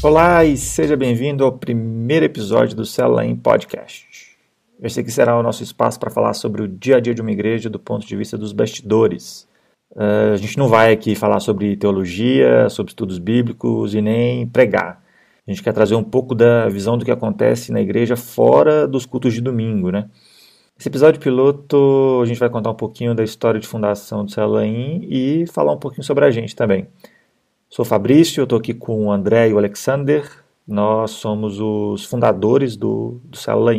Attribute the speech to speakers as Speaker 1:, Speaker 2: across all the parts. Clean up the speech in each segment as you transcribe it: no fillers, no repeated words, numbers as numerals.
Speaker 1: Olá e seja bem-vindo ao primeiro episódio do Célula em Podcast. Esse aqui será o nosso espaço para falar sobre o dia a dia de uma igreja do ponto de vista dos bastidores. A gente não vai aqui falar sobre teologia, sobre estudos bíblicos e nem pregar. A gente quer trazer um pouco da visão do que acontece na igreja fora dos cultos de domingo, né? Esse episódio piloto a gente vai contar um pouquinho da história de fundação do Célula e falar um pouquinho sobre a gente também. Sou Fabrício, eu estou aqui com o André e o Alexander. Nós somos os fundadores do Célula.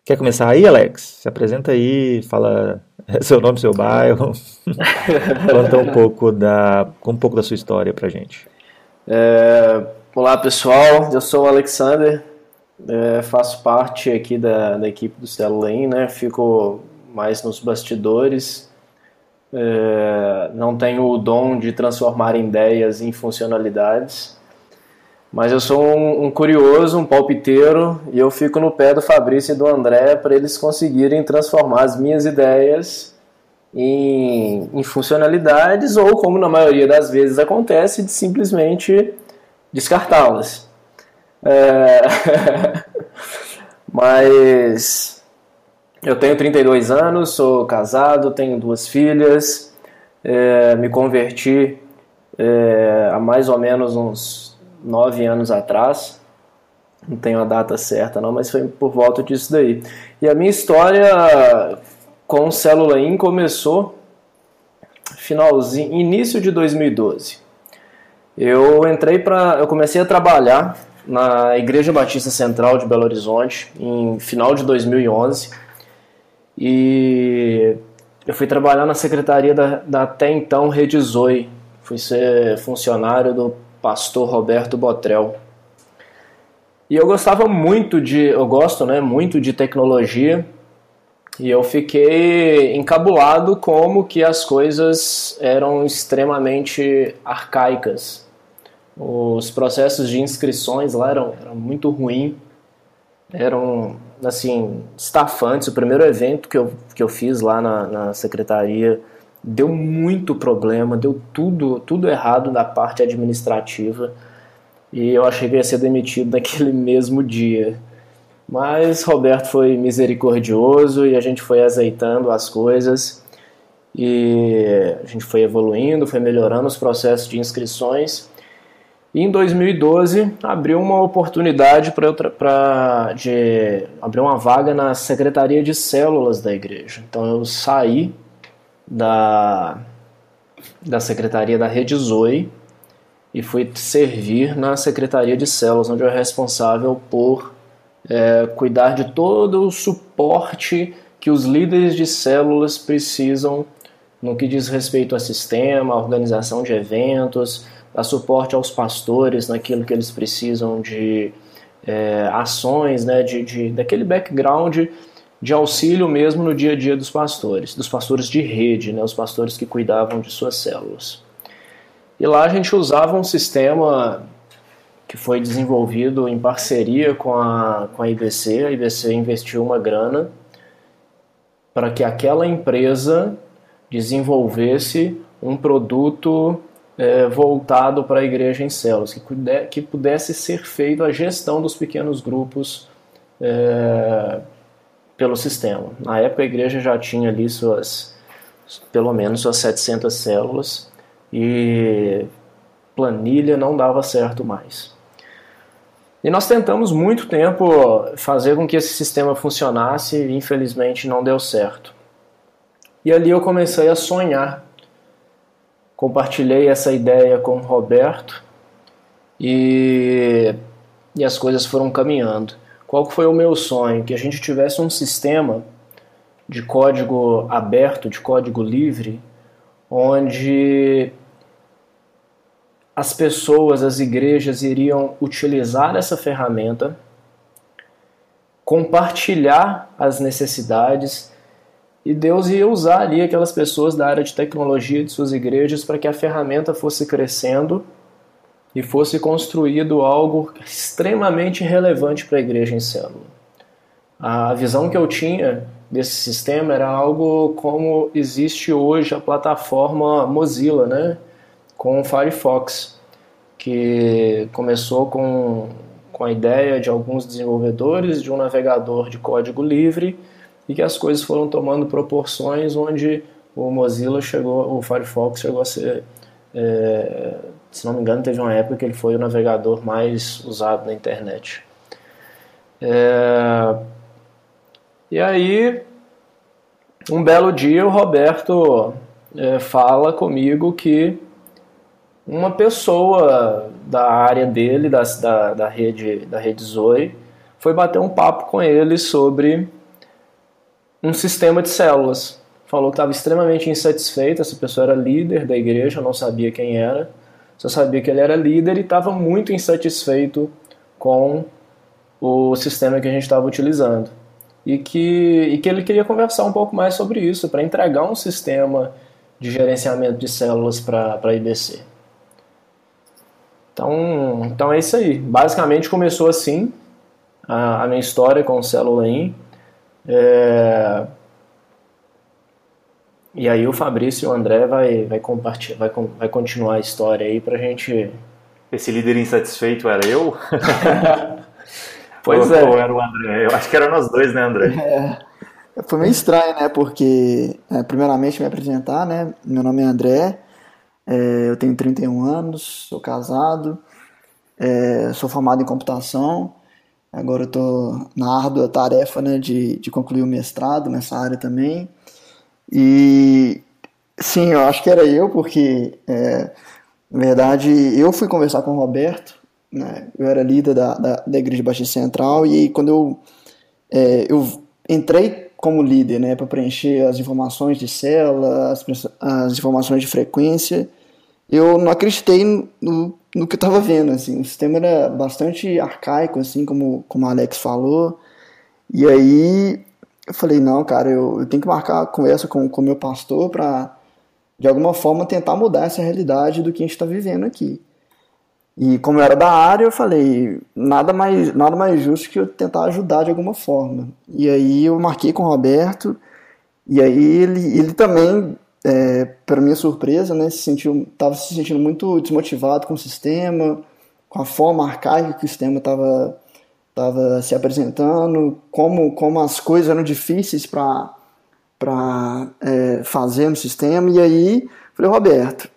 Speaker 1: Quer começar aí, Alex? Se apresenta aí, fala seu nome, seu bairro. Conta um pouco da sua história pra gente.
Speaker 2: Olá pessoal, eu sou o Alexander, faço parte aqui da equipe do Célula, né? Fico mais nos bastidores. Não tenho o dom de transformar ideias em funcionalidades, mas eu sou um curioso, um palpiteiro, e eu fico no pé do Fabrício e do André para eles conseguirem transformar as minhas ideias em funcionalidades, ou como na maioria das vezes acontece, de simplesmente descartá-las. Mas eu tenho 32 anos, sou casado, tenho 2 filhas, me converti há mais ou menos uns 9 anos atrás, não tenho a data certa não, mas foi por volta disso daí. E a minha história com o Célula começou início de 2012. Eu comecei a trabalhar na Igreja Batista Central de Belo Horizonte em final de 2011. E eu fui trabalhar na secretaria da até então Rede Zoe. Fui ser funcionário do pastor Roberto Botrel. E eu gosto, muito de tecnologia. E eu fiquei encabulado como que as coisas eram extremamente arcaicas. Os processos de inscrições lá eram muito ruins. Eram, assim, estafantes. O primeiro evento que eu fiz lá na secretaria deu muito problema, deu tudo errado na parte administrativa, e eu achei que ia ser demitido naquele mesmo dia. Mas Roberto foi misericordioso e a gente foi azeitando as coisas, e a gente foi evoluindo, foi melhorando os processos de inscrições. E em 2012 abriu uma oportunidade de abrir uma vaga na Secretaria de Células da igreja. Então eu saí da Secretaria da Rede Zoe e fui servir na Secretaria de Células, onde eu era responsável por cuidar de todo o suporte que os líderes de células precisam no que diz respeito a sistema, a organização de eventos, dar suporte aos pastores naquilo que eles precisam de ações, né, daquele background de auxílio mesmo no dia a dia dos pastores de rede, né, os pastores que cuidavam de suas células. E lá a gente usava um sistema que foi desenvolvido em parceria com a IBC. A IBC investiu uma grana para que aquela empresa desenvolvesse um produto voltado para a igreja em células, que pudesse ser feito a gestão dos pequenos grupos pelo sistema. Na época a igreja já tinha ali pelo menos suas 700 células, e planilha não dava certo mais. E nós tentamos muito tempo fazer com que esse sistema funcionasse, e infelizmente não deu certo. E ali eu comecei a sonhar. Compartilhei essa ideia com o Roberto e as coisas foram caminhando. Qual que foi o meu sonho? Que a gente tivesse um sistema de código aberto, de código livre, onde as pessoas, as igrejas iriam utilizar essa ferramenta, compartilhar as necessidades, e Deus ia usar ali aquelas pessoas da área de tecnologia de suas igrejas para que a ferramenta fosse crescendo e fosse construído algo extremamente relevante para a igreja em célula. A visão que eu tinha desse sistema era algo como existe hoje a plataforma Mozilla, né, com o Firefox. que começou com a ideia de alguns desenvolvedores de um navegador de código livre e que as coisas foram tomando proporções onde o Mozilla o Firefox chegou a ser, se não me engano, teve uma época que ele foi o navegador mais usado na internet. E aí, um belo dia, o Roberto fala comigo que uma pessoa da área dele, da rede Zoe, foi bater um papo com ele sobre um sistema de células. Falou que estava extremamente insatisfeito, essa pessoa era líder da igreja, eu não sabia quem era, só sabia que ele era líder e estava muito insatisfeito com o sistema que a gente estava utilizando. E que ele queria conversar um pouco mais sobre isso, para entregar um sistema de gerenciamento de células para a IBC. Então é isso aí. Basicamente começou assim a minha história com o Cellula-in. E aí o Fabrício e o André vai continuar a história aí pra gente...
Speaker 1: Esse líder insatisfeito era eu?
Speaker 2: Pois é.
Speaker 1: Ou era o André? Eu acho que era nós dois, né, André?
Speaker 3: Foi meio estranho, né? Porque, primeiramente, me apresentar, né? Meu nome é André, eu tenho 31 anos, sou casado, sou formado em computação. Agora eu estou na árdua tarefa, né, de concluir o mestrado nessa área também. E, sim, eu acho que era eu, porque, na verdade, eu fui conversar com o Roberto, né? Eu era líder da Igreja Batista Central, e quando eu entrei como líder, né, para preencher as informações de célula, as informações de frequência, eu não acreditei no que eu estava vendo, assim. O sistema era bastante arcaico, assim, como a Alex falou, e aí eu falei, não, cara, eu tenho que marcar a conversa com o meu pastor para, de alguma forma, tentar mudar essa realidade do que a gente está vivendo aqui. E como eu era da área, eu falei, nada mais justo que eu tentar ajudar de alguma forma. E aí eu marquei com o Roberto, e aí ele também, para minha surpresa, né, estava se sentindo muito desmotivado com o sistema, com a forma arcaica que o sistema estava se apresentando, como as coisas eram difíceis para fazer no sistema. E aí falei, Roberto,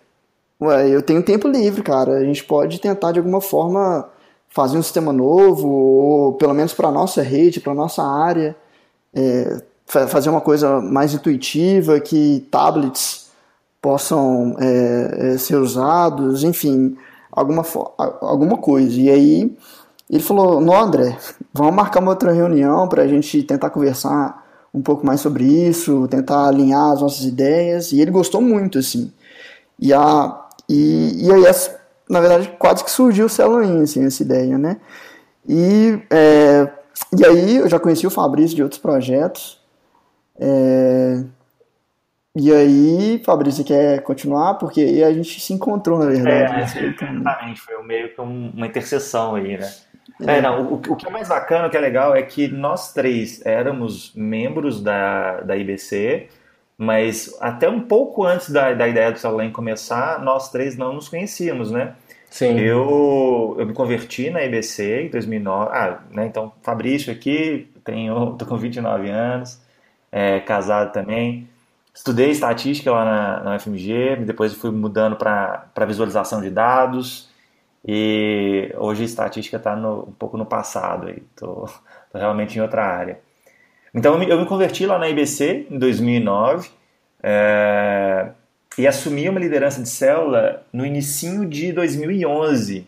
Speaker 3: eu tenho tempo livre, cara, a gente pode tentar de alguma forma fazer um sistema novo, ou pelo menos para a nossa rede, para a nossa área, fazer uma coisa mais intuitiva, que tablets possam ser usados, enfim, alguma coisa. E aí ele falou, não, André, vamos marcar uma outra reunião para a gente tentar conversar um pouco mais sobre isso, tentar alinhar as nossas ideias. E ele gostou muito, assim. E aí, na verdade, quase que surgiu o Cellula-in, assim, essa ideia, né? E aí eu já conheci o Fabrício de outros projetos. E aí, Fabrício, você quer continuar? Porque aí a gente se encontrou, na verdade.
Speaker 1: Exatamente, foi meio que uma interseção aí, né? Não, o que é mais bacana, o que é legal, é que nós três éramos membros da IBC, mas até um pouco antes da ideia do Cellula-in começar, nós três não nos conhecíamos, né?
Speaker 2: Sim.
Speaker 1: Eu me converti na IBC em 2009, né, então Fabrício aqui, tô com 29 anos, casado também, estudei estatística lá na UFMG, depois fui mudando para visualização de dados, e hoje a estatística está um pouco no passado, estou realmente em outra área. Então eu me converti lá na IBC em 2009 e assumi uma liderança de célula no início de 2011.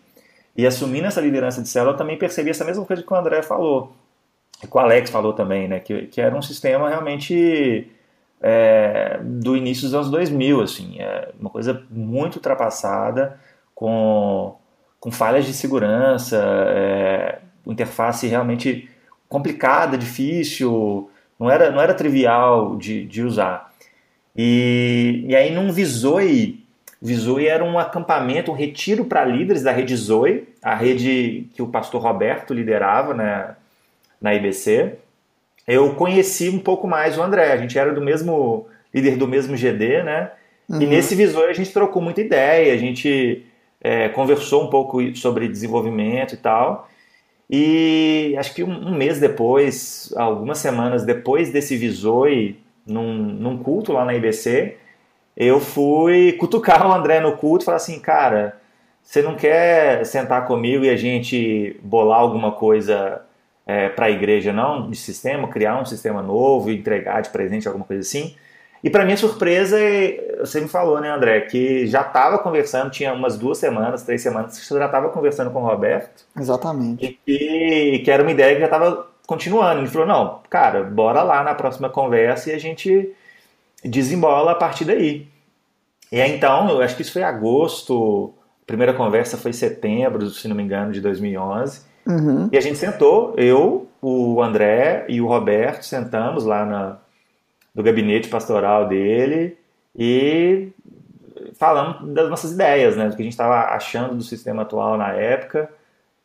Speaker 1: E assumindo essa liderança de célula eu também percebi essa mesma coisa que o André falou, e que o Alex falou também, né, que era um sistema realmente do início dos anos 2000, assim, uma coisa muito ultrapassada, com falhas de segurança, interface realmente complicada, difícil, não era trivial de usar. E aí num Vizoe era um acampamento, um retiro para líderes da rede Zoe, a rede que o pastor Roberto liderava, né, na IBC. Eu conheci um pouco mais o André, a gente era líder do mesmo GD, né? Uhum. E nesse Vizoe a gente trocou muita ideia, a gente conversou um pouco sobre desenvolvimento e tal. E acho que um mês depois, algumas semanas depois desse Visoi, num culto lá na IBC, eu fui cutucar o André no culto e falar assim, cara, você não quer sentar comigo e a gente bolar alguma coisa para a igreja, não? De sistema, criar um sistema novo, entregar de presente, alguma coisa assim? E para minha surpresa, você me falou, né, André, que já estava conversando, tinha umas 2 semanas, 3 semanas, que você já estava conversando com o Roberto.
Speaker 3: Exatamente.
Speaker 1: E que era uma ideia que já estava continuando. Ele falou, não, cara, bora lá na próxima conversa e a gente desembola a partir daí. E aí, então, eu acho que isso foi agosto, a primeira conversa foi setembro, se não me engano, de 2011.
Speaker 3: Uhum.
Speaker 1: E a gente sentou, eu, o André e o Roberto, sentamos lá do gabinete pastoral dele e falamos das nossas ideias, né, do que a gente estava achando do sistema atual na época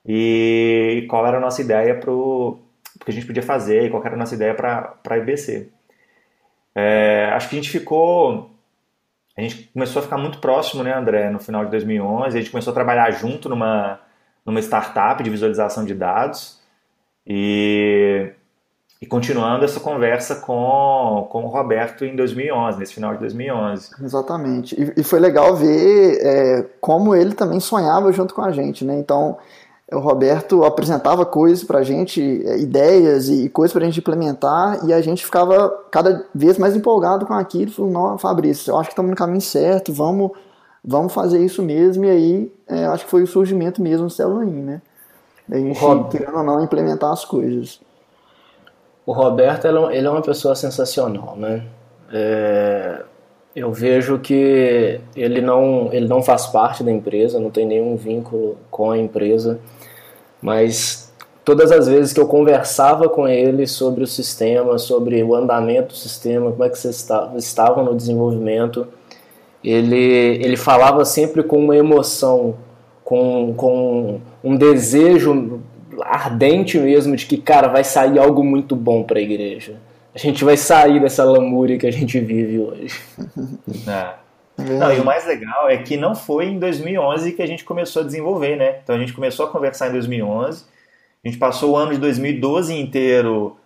Speaker 1: e qual era a nossa ideia para o que a gente podia fazer e qual era a nossa ideia para a IBC. Acho que a gente começou a ficar muito próximo, né, André, no final de 2011, a gente começou a trabalhar junto numa startup de visualização de dados e continuando essa conversa com o Roberto em 2011, nesse final de 2011.
Speaker 3: Exatamente. E foi legal ver como ele também sonhava junto com a gente, né? Então, o Roberto apresentava coisas pra gente, ideias e coisas pra gente implementar, e a gente ficava cada vez mais empolgado com aquilo. Falou, não, Fabrício, eu acho que estamos no caminho certo, vamos fazer isso mesmo. E aí, acho que foi o surgimento mesmo do Célula In, né? A gente, querendo ou não, implementar as coisas.
Speaker 2: O Roberto, ele é uma pessoa sensacional, né? Eu vejo que ele não faz parte da empresa, não tem nenhum vínculo com a empresa, mas todas as vezes que eu conversava com ele sobre o sistema, sobre o andamento do sistema, como é que vocês estavam no desenvolvimento, ele falava sempre com uma emoção, com um desejo ardente mesmo de que, cara, vai sair algo muito bom para a igreja. A gente vai sair dessa lamúria que a gente vive hoje.
Speaker 1: Não, e o mais legal é que não foi em 2011 que a gente começou a desenvolver, né? Então a gente começou a conversar em 2011, a gente passou o ano de 2012 inteiro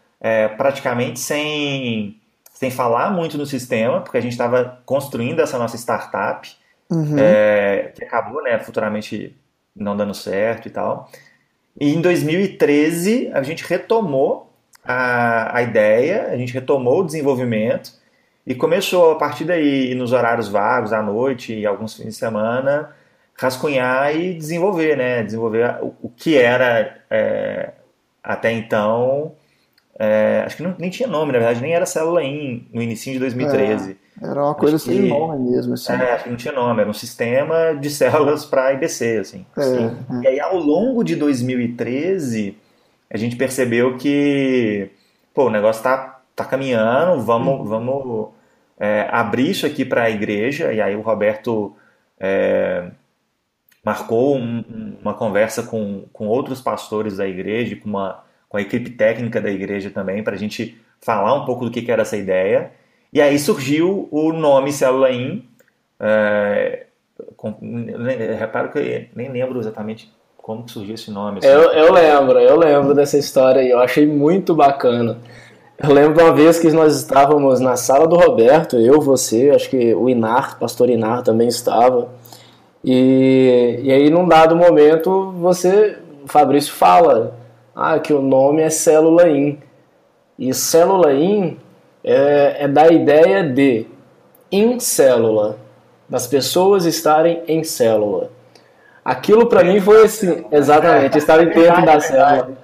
Speaker 1: praticamente sem falar muito no sistema, porque a gente estava construindo essa nossa startup, que acabou, né, futuramente não dando certo e tal. E em 2013 a gente retomou a ideia, a gente retomou o desenvolvimento e começou a partir daí, nos horários vagos, à noite e alguns fins de semana, rascunhar e desenvolver, né? Desenvolver o que era até então, acho que nem tinha nome, na verdade, nem era Célula In no início de 2013.
Speaker 3: Era uma coisa sem nome mesmo, assim.
Speaker 1: Acho que não tinha nome, era um sistema de células para IBC, assim. E aí, ao longo de 2013, a gente percebeu que, o negócio tá caminhando, vamos abrir isso aqui para a igreja, e aí o Roberto marcou uma conversa com outros pastores da igreja, com a equipe técnica da igreja também, para a gente falar um pouco do que era essa ideia. E aí surgiu o nome Célula In. Reparo que eu nem lembro exatamente como que surgiu esse nome. Assim.
Speaker 2: Eu lembro dessa história e eu achei muito bacana. Eu lembro uma vez que nós estávamos na sala do Roberto, eu, você, acho que o Inar, pastor Inar também estava. E aí num dado momento o Fabrício fala que o nome é Célula In. E Célula In é da ideia de em célula, das pessoas estarem em célula. Aquilo pra mim foi assim, exatamente, estar dentro da célula.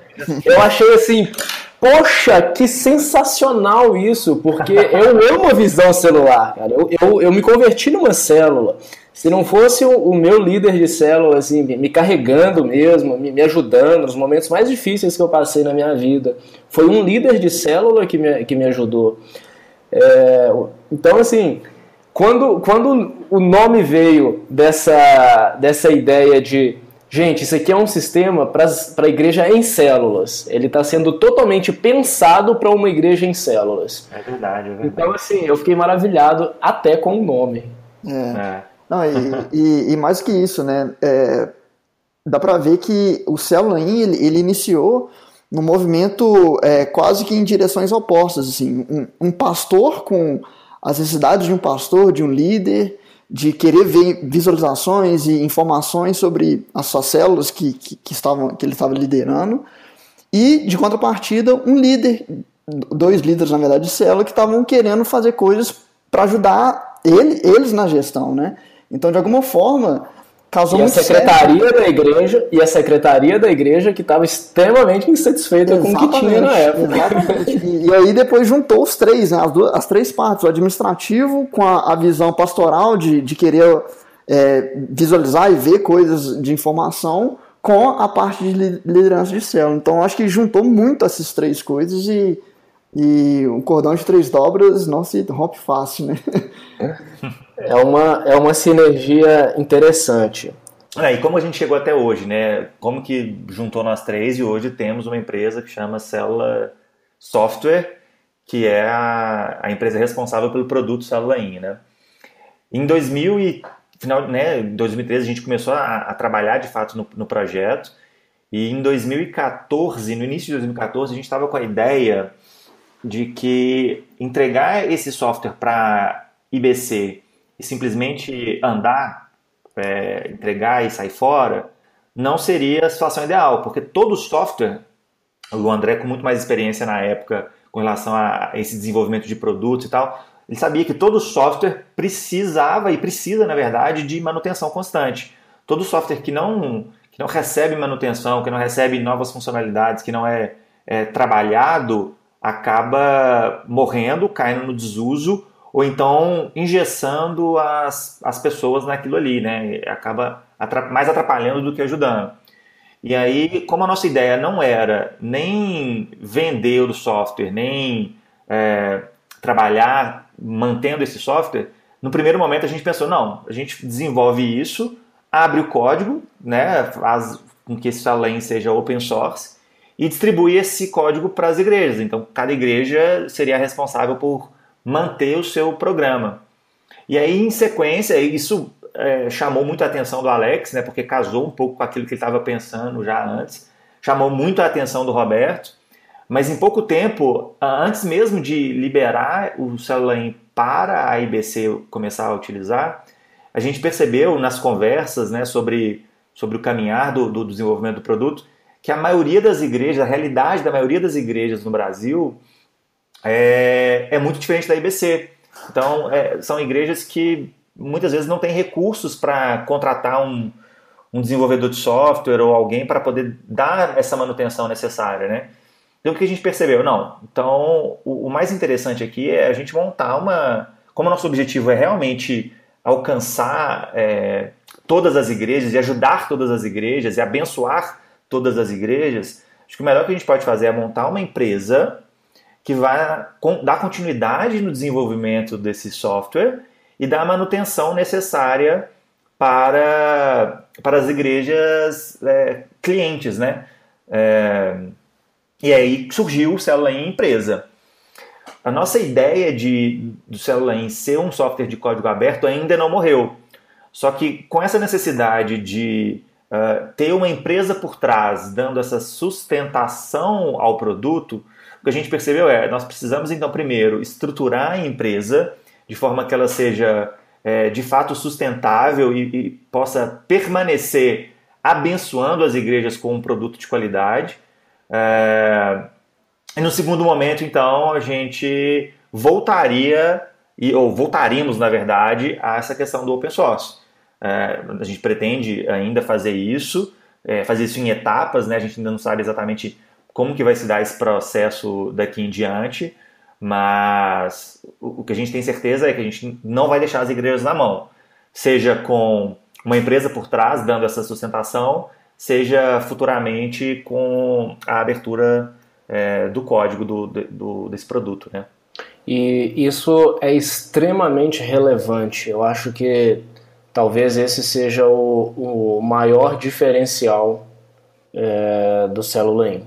Speaker 2: Eu achei assim, poxa, que sensacional isso, porque eu amo a visão celular, cara. Eu me converti numa célula. Se não fosse o meu líder de célula, assim, me carregando mesmo, me ajudando nos momentos mais difíceis que eu passei na minha vida, foi um líder de célula que me ajudou. Então, assim, quando o nome veio dessa ideia de, gente, isso aqui é um sistema para a igreja em células, ele está sendo totalmente pensado para uma igreja em células.
Speaker 1: É verdade.
Speaker 2: Então, assim, eu fiquei maravilhado até com o nome.
Speaker 3: Não, e mais que isso, né? Dá para ver que o Célula In, ele iniciou num movimento quase que em direções opostas, assim, um pastor com as necessidades de um pastor, de um líder, de querer ver visualizações e informações sobre as suas células que ele estava liderando, e de contrapartida um líder, dois líderes na verdade de célula, que estavam querendo fazer coisas para ajudar eles na gestão, né? Então, de alguma forma, causou muito certo.
Speaker 2: E a secretaria da igreja que estava extremamente insatisfeita com o que tinha na época.
Speaker 3: Exatamente. E aí depois juntou os três, né, as três partes, o administrativo com a visão pastoral de querer visualizar e ver coisas de informação com a parte de liderança de célula. Então acho que juntou muito essas três coisas e um cordão de três dobras não se rompe fácil, né?
Speaker 2: É uma sinergia interessante.
Speaker 1: E como a gente chegou até hoje, né? Como que juntou nós três e hoje temos uma empresa que chama Célula Software, que é a empresa responsável pelo produto Célula In, né? Em 2013 a gente começou a trabalhar de fato no projeto, e em 2014, no início de 2014, a gente estava com a ideia de que entregar esse software para IBC e simplesmente andar, entregar e sair fora, não seria a situação ideal, porque todo software, o André com muito mais experiência na época com relação a esse desenvolvimento de produtos e tal, ele sabia que todo software precisava e precisa, na verdade, de manutenção constante. Todo software que não recebe manutenção, que não recebe novas funcionalidades, que não é trabalhado, acaba morrendo, caindo no desuso, ou então engessando as pessoas naquilo ali, né? Acaba mais atrapalhando do que ajudando. E aí, como a nossa ideia não era nem vender o software, nem trabalhar mantendo esse software, no primeiro momento a gente pensou, não, a gente desenvolve isso, abre o código, né, faz com que esse Célula In seja open source e distribui esse código para as igrejas. Então, cada igreja seria responsável por manter o seu programa. E aí, em sequência, isso chamou muito a atenção do Alex, né, porque casou um pouco com aquilo que ele estava pensando já antes, chamou muito a atenção do Roberto, mas em pouco tempo, antes mesmo de liberar o Célula In para a IBC começar a utilizar, a gente percebeu nas conversas, né, sobre o caminhar do desenvolvimento do produto, que a maioria das igrejas, a realidade da maioria das igrejas no Brasil é muito diferente da IBC. Então, são igrejas que muitas vezes não têm recursos para contratar um desenvolvedor de software ou alguém para poder dar essa manutenção necessária, né? Então, o que a gente percebeu? Não. Então, o mais interessante aqui é a gente montar como nosso objetivo é realmente alcançar todas as igrejas e ajudar todas as igrejas e abençoar todas as igrejas, acho que o melhor que a gente pode fazer é montar uma empresa que vai dar continuidade no desenvolvimento desse software e dar a manutenção necessária para as igrejas clientes, né? E aí surgiu o Célula In empresa. A nossa ideia do Célula In ser um software de código aberto ainda não morreu. Só que com essa necessidade de ter uma empresa por trás dando essa sustentação ao produto, o que a gente percebeu nós precisamos então primeiro estruturar a empresa de forma que ela seja de fato sustentável e possa permanecer abençoando as igrejas com um produto de qualidade. E no segundo momento, então, a gente voltaríamos, na verdade, a essa questão do open source. A gente pretende ainda fazer isso em etapas, né? A gente ainda não sabe exatamente como que vai se dar esse processo daqui em diante, mas o que a gente tem certeza é que a gente não vai deixar as igrejas na mão, seja com uma empresa por trás dando essa sustentação, seja futuramente com a abertura do código desse produto, né?
Speaker 2: E isso é extremamente relevante. Eu acho que talvez esse seja o maior diferencial do Célula In.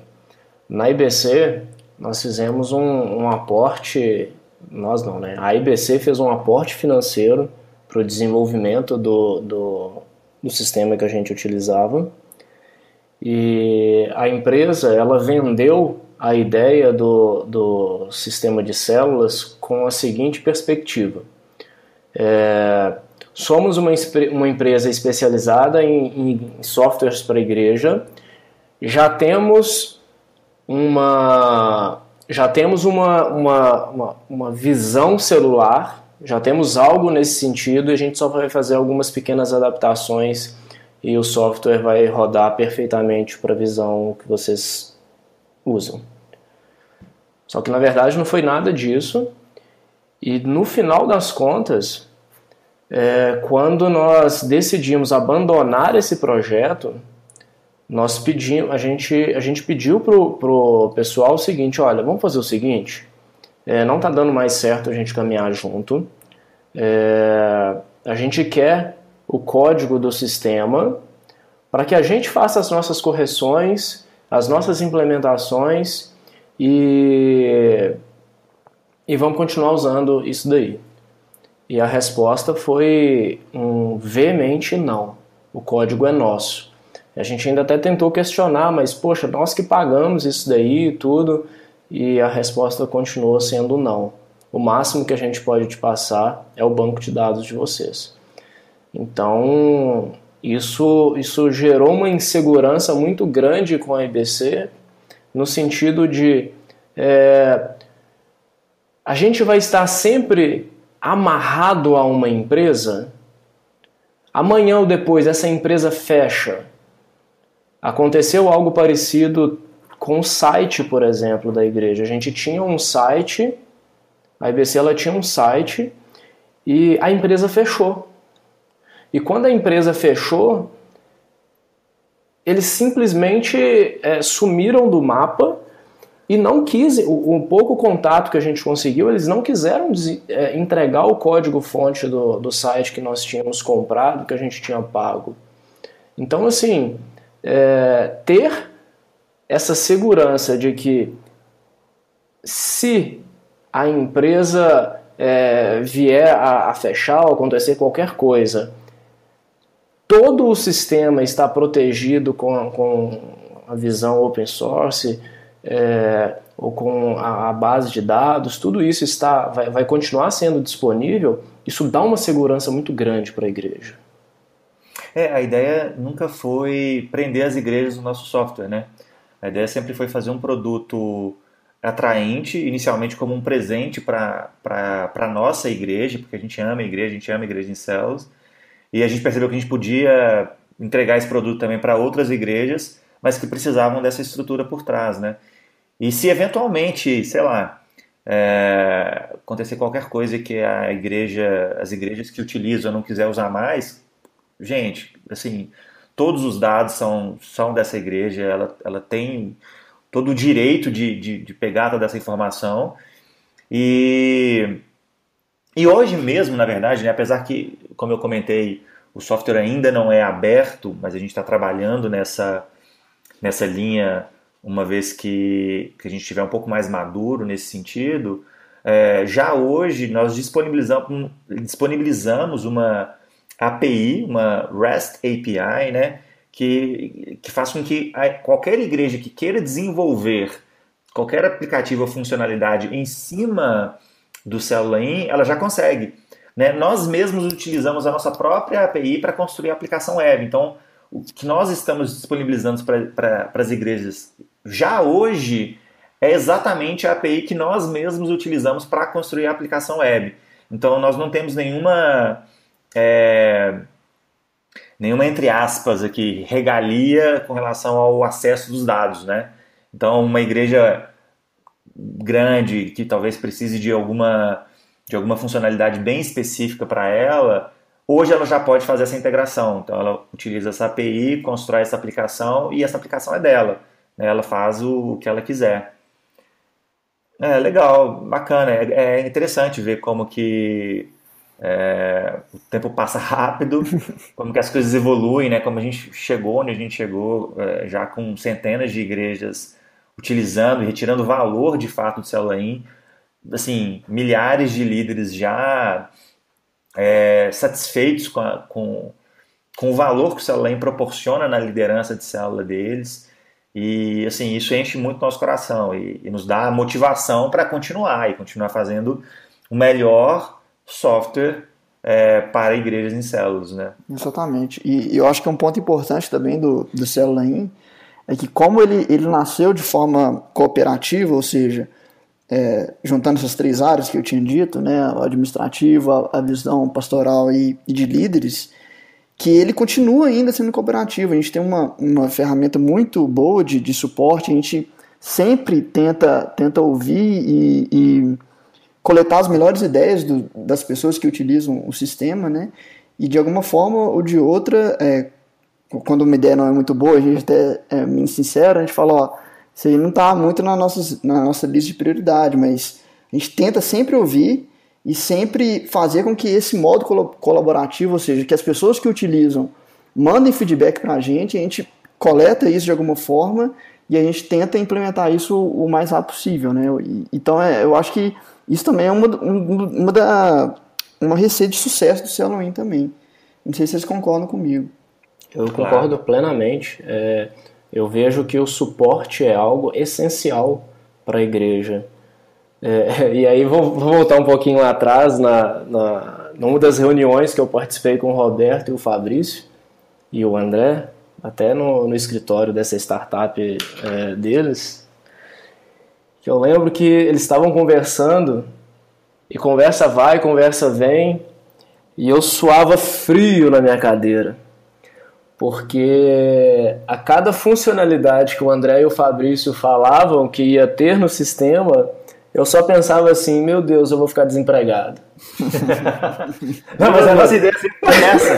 Speaker 2: Na IBC, nós fizemos um aporte, nós não, né? A IBC fez um aporte financeiro o desenvolvimento do sistema que a gente utilizava. E a empresa, ela vendeu a ideia do sistema de células com a seguinte perspectiva. Somos uma empresa especializada em softwares para a igreja, já temos uma visão celular, já temos algo nesse sentido e a gente só vai fazer algumas pequenas adaptações e o software vai rodar perfeitamente para a visão que vocês usam. Só que na verdade não foi nada disso, e no final das contas, quando nós decidimos abandonar esse projeto, a gente pediu pro pessoal o seguinte: olha, vamos fazer o seguinte, não está dando mais certo a gente caminhar junto, a gente quer o código do sistema para que a gente faça as nossas correções, as nossas implementações e vamos continuar usando isso daí. E a resposta foi um veemente não. O código é nosso. A gente ainda até tentou questionar, mas poxa, nós que pagamos isso daí e tudo, e a resposta continuou sendo não. O máximo que a gente pode te passar é o banco de dados de vocês. Então, isso gerou uma insegurança muito grande com a IBC, no sentido de a gente vai estar sempre amarrado a uma empresa. Amanhã ou depois essa empresa fecha. Aconteceu algo parecido com o site, por exemplo, da igreja. A gente tinha um site, a IBC ela tinha um site e a empresa fechou. E quando a empresa fechou, eles simplesmente sumiram do mapa e não o pouco contato que a gente conseguiu, eles não quiseram entregar o código-fonte do site que nós tínhamos comprado, que a gente tinha pago. Então, assim, ter essa segurança de que se a empresa vier a fechar ou acontecer qualquer coisa, todo o sistema está protegido com a visão open source, ou com a base de dados, tudo isso vai continuar sendo disponível. Isso dá uma segurança muito grande para a igreja.
Speaker 1: A ideia nunca foi prender as igrejas no nosso software, né? A ideia sempre foi fazer um produto atraente, inicialmente como um presente para a nossa igreja, porque a gente ama a igreja em células, e a gente percebeu que a gente podia entregar esse produto também para outras igrejas, mas que precisavam dessa estrutura por trás, né? E se eventualmente, sei lá, acontecer qualquer coisa que as igrejas que utilizam não quiser usar mais, gente, assim, todos os dados são dessa igreja, ela tem todo o direito de pegar toda essa informação. E hoje mesmo, na verdade, né, apesar que, como eu comentei, o software ainda não é aberto, mas a gente está trabalhando nessa linha, uma vez que a gente estiver um pouco mais maduro nesse sentido. Já hoje nós disponibilizamos uma API, uma REST API, né, que faz com que qualquer igreja que queira desenvolver qualquer aplicativo ou funcionalidade em cima do Célula-in, ela já consegue, né? Nós mesmos utilizamos a nossa própria API para construir a aplicação web. Então, o que nós estamos disponibilizando para as igrejas já hoje é exatamente a API que nós mesmos utilizamos para construir a aplicação web. Então, nós não temos nenhuma, entre aspas, aqui, regalia com relação ao acesso dos dados, né? Então, uma igreja grande que talvez precise de alguma funcionalidade bem específica para ela, hoje ela já pode fazer essa integração. Então, ela utiliza essa API, constrói essa aplicação e essa aplicação é dela, né? Ela faz o que ela quiser. Legal, bacana. É interessante ver como que o tempo passa rápido, como que as coisas evoluem, né? Como a gente chegou onde a gente chegou, já com centenas de igrejas utilizando e retirando valor de fato do Célula-in. Assim, milhares de líderes já satisfeitos com o valor que o Célula proporciona na liderança de célula deles. E assim, isso enche muito nosso coração e nos dá motivação para continuar fazendo o melhor software para igrejas em células, né?
Speaker 3: Exatamente. E eu acho que um ponto importante também do Célula é que como ele nasceu de forma cooperativa, ou seja, juntando essas 3 áreas que eu tinha dito, né, a administrativa, a visão pastoral e de líderes, que ele continua ainda sendo cooperativo. A gente tem uma ferramenta muito boa de suporte, a gente sempre tenta ouvir e coletar as melhores ideias das pessoas que utilizam o sistema, né? E de alguma forma ou de outra, quando uma ideia não é muito boa, a gente até é bem sincero, a gente fala, ó, isso aí não está muito na nossa lista de prioridade, mas a gente tenta sempre ouvir e sempre fazer com que esse modo colaborativo, ou seja, que as pessoas que utilizam mandem feedback para a gente coleta isso de alguma forma e a gente tenta implementar isso o mais rápido possível, né? Então eu acho que isso também é uma receita de sucesso do Célula também. Não sei se vocês concordam comigo.
Speaker 2: Eu concordo plenamente. Eu vejo que o suporte é algo essencial para a igreja. E aí vou voltar um pouquinho lá atrás, numa das reuniões que eu participei com o Roberto e o Fabrício e o André, até no escritório dessa startup deles, que eu lembro que eles estavam conversando, e conversa vai, conversa vem, e eu suava frio na minha cadeira, porque a cada funcionalidade que o André e o Fabrício falavam que ia ter no sistema, eu só pensava assim, meu Deus, eu vou ficar desempregado.
Speaker 1: Não, mas a nossa ideia sempre foi essa.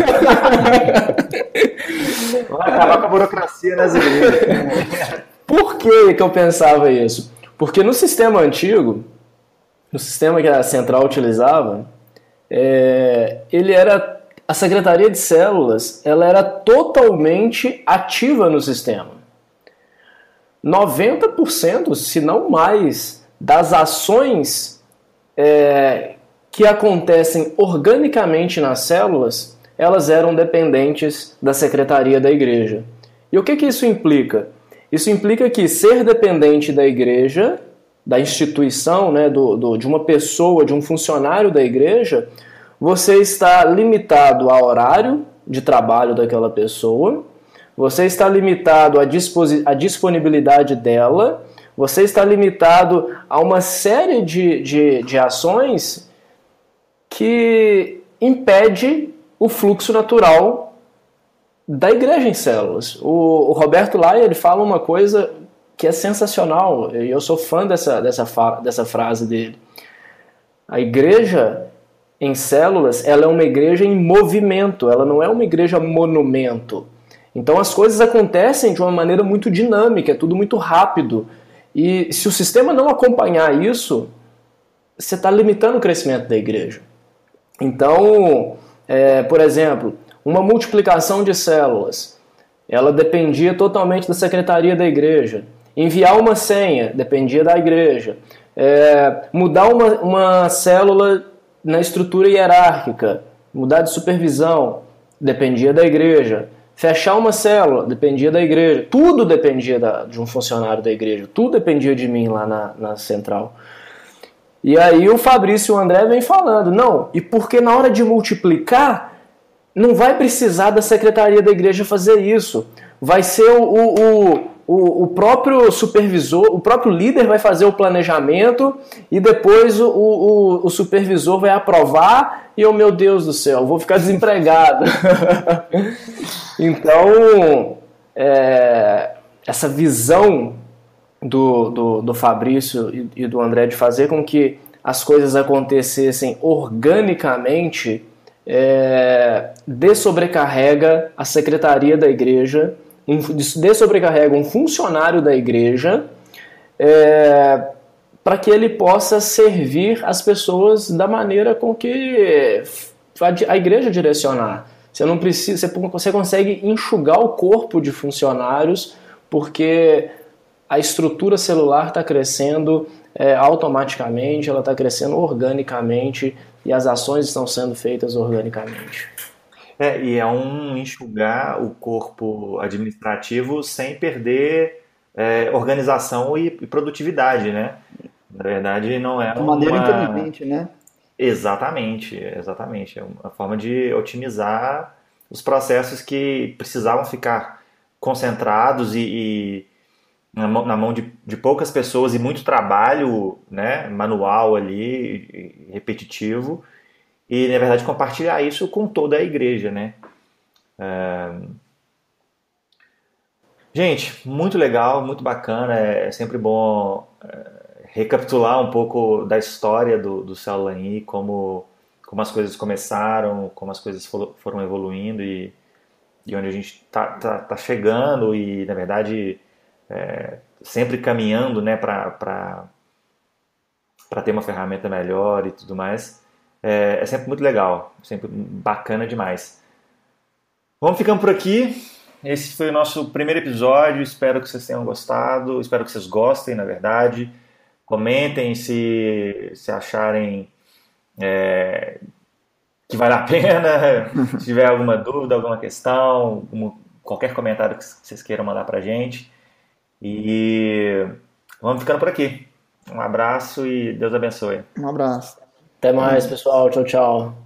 Speaker 1: Vai acabar com a burocracia nas igrejas.
Speaker 2: Por que eu pensava isso? Porque no sistema antigo, no sistema que a central utilizava, a secretaria de células, ela era totalmente ativa no sistema. 90%, se não mais, das ações que acontecem organicamente nas células, elas eram dependentes da secretaria da igreja. E o que isso implica? Isso implica que ser dependente da igreja, da instituição, né, de uma pessoa, de um funcionário da igreja, você está limitado ao horário de trabalho daquela pessoa, você está limitado à disponibilidade dela, você está limitado a uma série de ações que impede o fluxo natural da igreja em células. O Roberto Laia, ele fala uma coisa que é sensacional, e eu sou fã dessa frase dele. A igreja em células, ela é uma igreja em movimento, ela não é uma igreja monumento. Então as coisas acontecem de uma maneira muito dinâmica, é tudo muito rápido. E se o sistema não acompanhar isso, você está limitando o crescimento da igreja. Então, por exemplo, uma multiplicação de células, ela dependia totalmente da secretaria da igreja. Enviar uma senha dependia da igreja. Mudar uma célula na estrutura hierárquica, mudar de supervisão, dependia da igreja. Fechar uma célula, dependia da igreja. Tudo dependia de um funcionário da igreja. Tudo dependia de mim lá na central. E aí o Fabrício e o André vêm falando, não, e porque na hora de multiplicar, não vai precisar da secretaria da igreja fazer isso. Vai ser o próprio supervisor, o próprio líder vai fazer o planejamento e depois o supervisor vai aprovar e, meu Deus do céu, vou ficar desempregado. Então, essa visão do Fabrício e do André de fazer com que as coisas acontecessem organicamente dessobrecarrega a secretaria da igreja, dessobrecarrega um funcionário da igreja para que ele possa servir as pessoas da maneira com que a igreja direcionar. Você não precisa, você consegue enxugar o corpo de funcionários porque a estrutura celular está crescendo automaticamente, ela está crescendo organicamente e as ações estão sendo feitas organicamente.
Speaker 1: E é um enxugar o corpo administrativo sem perder organização e produtividade, né? Na verdade, não é
Speaker 3: De maneira
Speaker 1: uma.
Speaker 3: inteligente, né?
Speaker 1: Exatamente, exatamente. É uma forma de otimizar os processos que precisavam ficar concentrados e na mão de poucas pessoas e muito trabalho, né, manual ali, repetitivo, e na verdade compartilhar isso com toda a igreja, né? Gente, muito legal, muito bacana. É sempre bom recapitular um pouco da história do Célula I, como as coisas começaram, como as coisas foram evoluindo e onde a gente tá chegando e, na verdade, sempre caminhando, né, para ter uma ferramenta melhor e tudo mais. É sempre muito legal, sempre bacana demais. Vamos ficando por aqui. Esse foi o nosso primeiro episódio. Espero que vocês tenham gostado. Espero que vocês gostem, na verdade. Comentem se acharem que vale a pena. Se tiver alguma dúvida, alguma questão, qualquer comentário que vocês queiram mandar pra gente. E vamos ficando por aqui. Um abraço e Deus abençoe.
Speaker 3: Um abraço.
Speaker 2: Até mais, pessoal. Tchau, tchau.